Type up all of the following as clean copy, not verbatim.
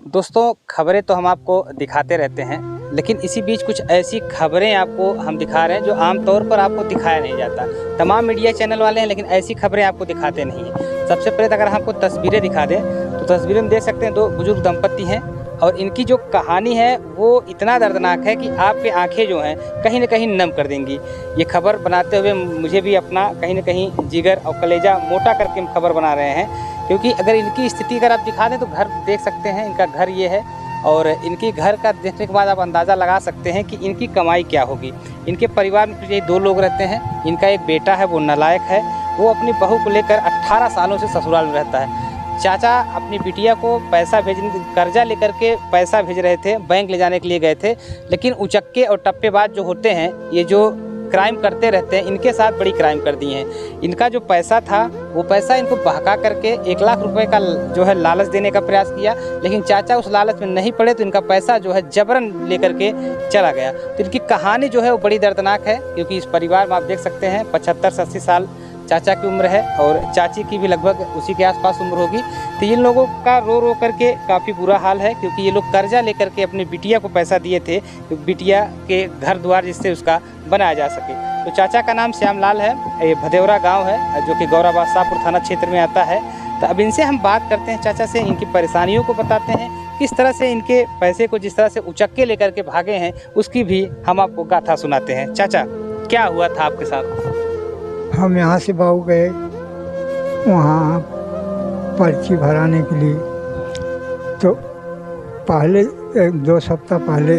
दोस्तों, खबरें तो हम आपको दिखाते रहते हैं, लेकिन इसी बीच कुछ ऐसी खबरें आपको हम दिखा रहे हैं जो आम तौर पर आपको दिखाया नहीं जाता। तमाम मीडिया चैनल वाले हैं, लेकिन ऐसी खबरें आपको दिखाते नहीं हैं। सबसे पहले अगर हमको तस्वीरें दिखा दें तो तस्वीरें में देख सकते हैं, दो बुजुर्ग दंपत्ति हैं और इनकी जो कहानी है वो इतना दर्दनाक है कि आपकी आंखें जो हैं कहीं न कहीं नम कर देंगी। ये खबर बनाते हुए मुझे भी अपना कहीं न कहीं जिगर और कलेजा मोटा करके हम खबर बना रहे हैं, क्योंकि अगर इनकी स्थिति अगर आप दिखा दें तो घर देख सकते हैं, इनका घर ये है और इनकी घर का देखने के बाद आप अंदाज़ा लगा सकते हैं कि इनकी कमाई क्या होगी। इनके परिवार में यही 2 लोग रहते हैं। इनका एक बेटा है, वो नालायक है, वो अपनी बहू को लेकर 18 सालों से ससुराल में रहता है। चाचा अपनी बिटिया को पैसा कर्जा लेकर के पैसा भेज रहे थे, बैंक ले जाने के लिए गए थे, लेकिन उचक्के और टप्पेबाज जो होते हैं, ये जो क्राइम करते रहते हैं, इनके साथ बड़ी क्राइम कर दी हैं। इनका जो पैसा था वो पैसा इनको बहका करके 1 लाख रुपए का जो है लालच देने का प्रयास किया, लेकिन चाचा उस लालच में नहीं पड़े तो इनका पैसा जो है जबरन लेकर के चला गया। तो इनकी कहानी जो है वो बड़ी दर्दनाक है, क्योंकि इस परिवार में आप देख सकते हैं 75 से 80 साल चाचा की उम्र है और चाची की भी लगभग उसी के आसपास उम्र होगी। तो इन लोगों का रो रो करके काफ़ी बुरा हाल है, क्योंकि ये लोग कर्जा लेकर के अपनी बिटिया को पैसा दिए थे, बिटिया के घर द्वार जिससे उसका बनाया जा सके। तो चाचा का नाम श्यामलाल है, ये भदेवरा गांव है जो कि गौराबाद शाहपुर थाना क्षेत्र में आता है। तो अब इनसे हम बात करते हैं, चाचा से इनकी परेशानियों को बताते हैं, किस तरह से इनके पैसे को जिस तरह से उचक्के लेकर के भागे हैं उसकी भी हम आपको गाथा सुनाते हैं। चाचा, क्या हुआ था आपके साथ? हम यहाँ से बाऊ गए वहाँ पर्ची भराने के लिए, तो पहले 2 सप्ताह पहले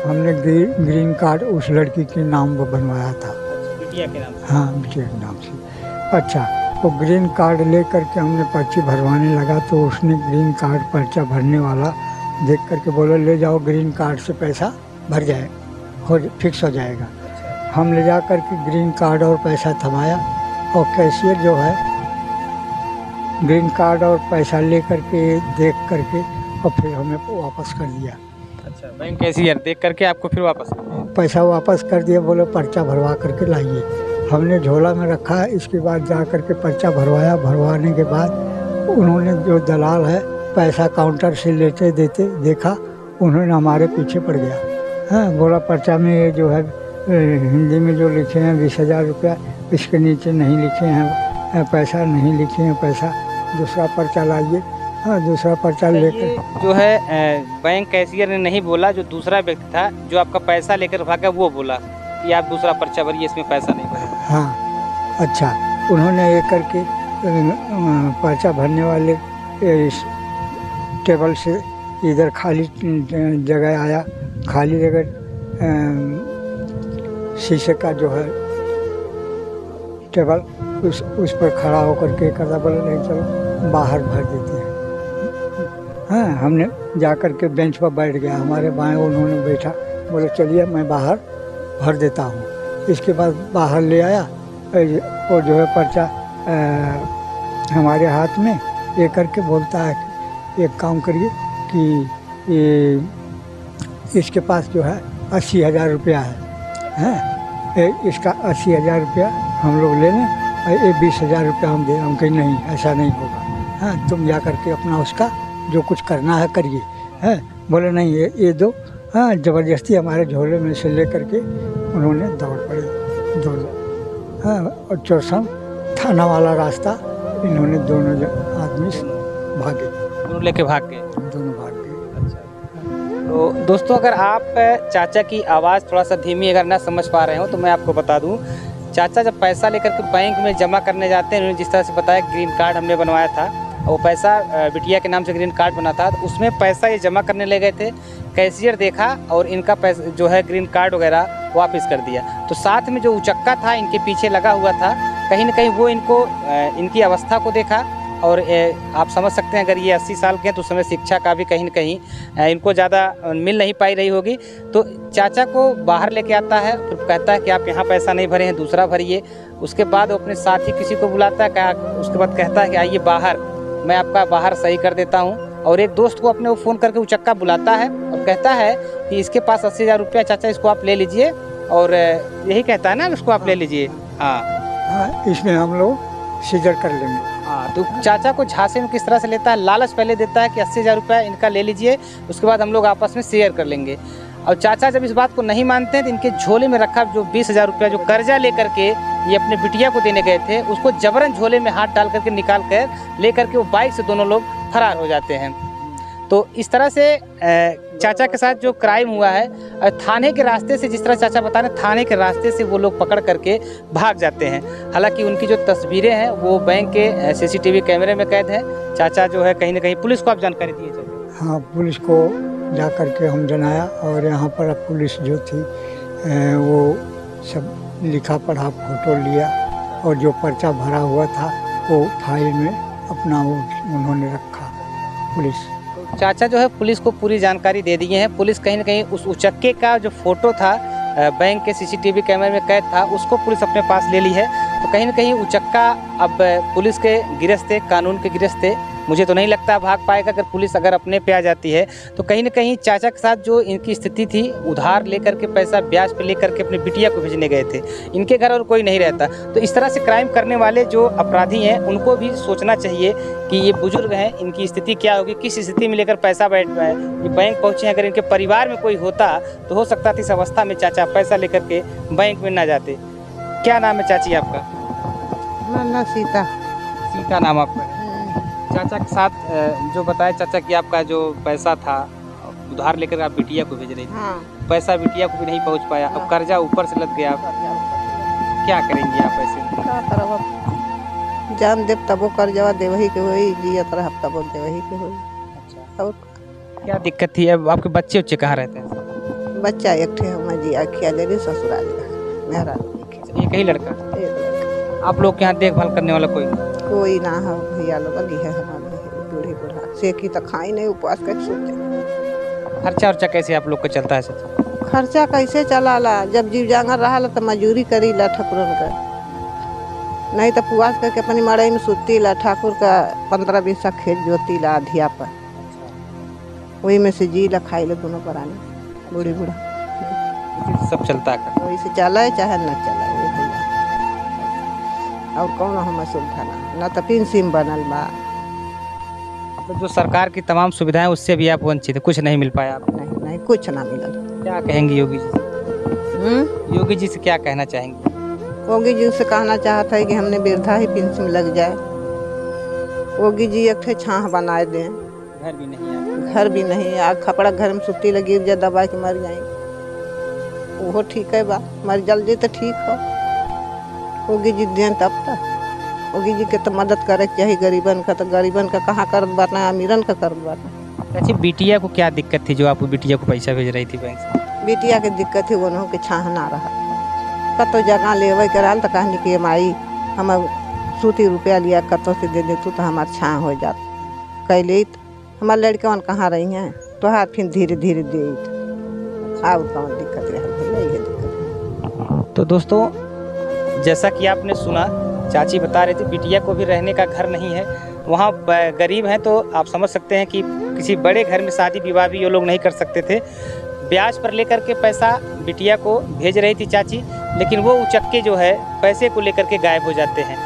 हमने ग्रीन कार्ड उस लड़की के नाम पर बनवाया था। बिटिया के नाम? हाँ, बिटिया के नाम से। अच्छा, वो ग्रीन कार्ड ले करके हमने पर्ची भरवाने लगा तो उसने ग्रीन कार्ड पर्चा भरने वाला देख करके बोला ले जाओ, ग्रीन कार्ड से पैसा भर जाए, फिक्स हो जाएगा। हम ले जा कर के ग्रीन कार्ड और पैसा थमाया और कैशियर जो है ग्रीन कार्ड और पैसा ले करके देख करके और फिर हमें वापस कर दिया। अच्छा, बैंक कैशियर देख करके आपको फिर वापस पैसा वापस कर दिया, बोले पर्चा भरवा करके लाइए। हमने झोला में रखा, इसके बाद जा करके पर्चा भरवाया। भरवाने के बाद उन्होंने जो दलाल है पैसा काउंटर से लेते देते देखा, उन्होंने हमारे पीछे पड़ गया। हाँ, बोला पर्चा में ये जो है हिंदी में जो लिखे हैं 20,000 रुपया, इसके नीचे नहीं लिखे हैं पैसा, नहीं लिखे हैं पैसा, दूसरा पर्चा लाइए। हाँ, दूसरा पर्चा लेकर जो है बैंक कैशियर ने नहीं बोला, जो दूसरा व्यक्ति था जो आपका पैसा लेकर भागा वो बोला कि आप दूसरा पर्चा भरिए, इसमें पैसा नहीं भरे। हाँ, अच्छा, उन्होंने ये करके पर्चा भरने वाले टेबल से इधर खाली जगह आया, खाली जगह शीशे का जो है टेबल उस पर खड़ा होकर के करता, बोले नहीं चलो बाहर भर देते हैं। हाँ, हमने जा कर के बेंच पर बैठ गया, हमारे बाएं उन्होंने बैठा, बोले चलिए मैं बाहर भर देता हूँ। इसके बाद बाहर ले आया और जो है पर्चा हमारे हाथ में ये करके बोलता है कि एक काम करिए कि इसके पास जो है 80,000 रुपया है, इसका 80,000 रुपया हम लोग ले लें और ये 20,000 रुपया हम दे। हम कहीं नहीं, ऐसा नहीं होगा। हाँ, तुम जा करके अपना उसका जो कुछ करना है करिए। हैं, बोले नहीं ये दो। हाँ, ज़बरदस्ती हमारे झोले में से ले करके उन्होंने दौड़ पड़े। हाँ, और चौरसम थाना वाला रास्ता इन्होंने दोनों आदमी भागे, दोनों लेके भाग गए। दोनों भाग गए। तो दोस्तों, अगर आप चाचा की आवाज़ थोड़ा सा धीमी अगर ना समझ पा रहे हो तो मैं आपको बता दूं, चाचा जब पैसा लेकर के बैंक में जमा करने जाते हैं, उन्होंने जिस तरह से बताया ग्रीन कार्ड हमने बनवाया था, वो पैसा बिटिया के नाम से ग्रीन कार्ड बना था, तो उसमें पैसा ये जमा करने ले गए थे। कैशियर देखा और इनका पैसा जो है ग्रीन कार्ड वगैरह वापस कर दिया। तो साथ में जो उचक्का था इनके पीछे लगा हुआ था, कहीं ना कहीं वो इनको इनकी अवस्था को देखा और आप समझ सकते हैं अगर ये 80 साल के हैं तो उस समय शिक्षा का भी कहीं न कहीं इनको ज़्यादा मिल नहीं पाई रही होगी। तो चाचा को बाहर लेके आता है, फिर कहता है कि आप यहाँ पैसा नहीं भरे हैं, दूसरा भरिए। उसके बाद वो अपने साथी किसी को बुलाता है, उसके बाद कहता है कि आइए बाहर, मैं आपका बाहर सही कर देता हूँ। और एक दोस्त को अपने वो फ़ोन करके उचक्का बुलाता है और कहता है कि इसके पास 80,000 रुपया चाचा, इसको आप ले लीजिए। और यही कहता है ना, इसको आप ले लीजिए। हाँ, इसमें हम लोग सीजर कर लेंगे। हाँ, तो चाचा को झांसे में किस तरह से लेता है, लालच पहले देता है कि 80,000 रुपया इनका ले लीजिए, उसके बाद हम लोग आपस में शेयर कर लेंगे। और चाचा जब इस बात को नहीं मानते हैं तो इनके झोले में रखा जो 20,000 रुपया जो कर्जा लेकर के ये अपने बिटिया को देने गए थे, उसको जबरन झोले में हाथ डाल करके निकाल कर लेकर के वो बाइक से दोनों लोग फरार हो जाते हैं। तो इस तरह से चाचा के साथ जो क्राइम हुआ है, थाने के रास्ते से, जिस तरह चाचा बता रहे हैं, थाने के रास्ते से वो लोग पकड़ करके भाग जाते हैं। हालांकि उनकी जो तस्वीरें हैं वो बैंक के सीसीटीवी कैमरे में कैद है। चाचा जो है कहीं ना कहीं, पुलिस को आप जानकारी दिए चाचा? हाँ, पुलिस को जा कर के हम जनाया और यहाँ पर अब पुलिस जो थी वो सब लिखा पढ़ा, फोटो लिया और जो पर्चा भरा हुआ था वो फाइल में अपना वो उन्होंने रखा पुलिस। चाचा जो है पुलिस को पूरी जानकारी दे दिए हैं। पुलिस कहीं ना कहीं उस उचक्के का जो फोटो था बैंक के सीसीटीवी कैमरे में कैद था, उसको पुलिस अपने पास ले ली है। तो कहीं ना कहीं उचक्का अब पुलिस के गिरफ्ते, कानून के गिरफ्ते, मुझे तो नहीं लगता भाग पाएगा। अगर पुलिस अगर अपने पे आ जाती है तो कहीं ना कहीं चाचा के साथ जो इनकी स्थिति थी, उधार लेकर के पैसा ब्याज पे लेकर के अपने बिटिया को भेजने गए थे, इनके घर और कोई नहीं रहता। तो इस तरह से क्राइम करने वाले जो अपराधी हैं उनको भी सोचना चाहिए कि ये बुजुर्ग हैं, इनकी स्थिति क्या होगी, किस स्थिति में लेकर पैसा बैठ पाए, ये बैंक पहुँचे। अगर इनके परिवार में कोई होता तो हो सकता था इस अवस्था में चाचा पैसा लेकर के बैंक में ना जाते। क्या नाम है चाची आपका? ना सीता। सीता नाम आपका? चाचा के साथ जो बताया चाचा कि आपका जो पैसा था उधार लेकर आप बिटिया को भेज रही थी, हाँ। पैसा बिटिया को भी नहीं पहुंच पाया, अब कर्जा ऊपर से लग गया, क्या करेंगी आप ऐसे? क्या करब अब, जान देव तबो कर्जवा देवही के होई, जियत रहब तबो देवही के होई। अच्छा, और क्या दिक्कत थी? अब आपके बच्चे उच्चे कहाँ रहते हैं? बच्चा एक ठे हम जी आखिया ले रही ससुराल मेरा एक ही लड़का? आप लोग के यहाँ देखभाल करने वाला कोई? कोई ना है, भैया लोग अली है हमारे बूढ़ी बूढ़ा से की तो खाई नहीं, उपवास कर सोते। खर्चा उर्चा कैसे आप लोग का चलता है सच? खर्चा कैसे चलाला, जब जीव जांगर रहा तो मजूरी करी ला ठकुरन का, नहीं तो पुआस करके अपनी मड़ई में सुती ला, ठाकुर का 15-20 खेत जोती ला अधिया पर, वही में से जी ला खाई ला दोनों परानी बूढ़ी बूढ़ा सब चलता है? वही से चलाए चाहे न चलाए, और कौन हम सुविधा ना तो पेंशन बनल बा। तो जो सरकार की तमाम सुविधाएं उससे भी आप वंचित है, कुछ नहीं मिल पाया आपको? नहीं नहीं, कुछ ना मिलल। क्या कहेंगी योगी जी से? योगी जी से क्या कहना चाहेंगे? योगी जी से कहना चाहता है कि हमने वृद्धा ही पेंशन लग जाए, योगी जी एक ठे छाह बनाए दें। घर भी नहीं है? घर भी नहीं, आग खपड़ा घर में सुती लगी गिर जाए, दबा के मर जाए, वो ठीक है बा, मर जल्दी तो ठीक हो। योगी जी दें तब तक, योगी जी के तो मदद करे चाहिए गरीबन का, तो गरीबन का कहाँ कर बाना, अमीरन का कर बाना। अच्छा, बिटिया को क्या दिक्कत थी जो आप बिटिया को पैसा भेज रही थी बैंक से? बिटिया के दिक्कत थी, उन्हों के छाह ना रहा, कतो जगह लेवे कराल तो कहनी कि माई हम सूती रुपया लिया कतो से दे दे तू तो हमार छाह हो जात, कैले हमार लड़कन कहाँ रही हैं तो हाथ फिर धीरे धीरे दे, और कौन दिक्कत रहा, ये दिक्कत। तो दोस्तों, जैसा कि आपने सुना, चाची बता रही थी बिटिया को भी रहने का घर नहीं है, वहाँ गरीब हैं, तो आप समझ सकते हैं कि किसी बड़े घर में शादी विवाह भी ये लोग नहीं कर सकते थे। ब्याज पर लेकर के पैसा बिटिया को भेज रही थी चाची, लेकिन वो उचक्के जो है पैसे को लेकर के गायब हो जाते हैं।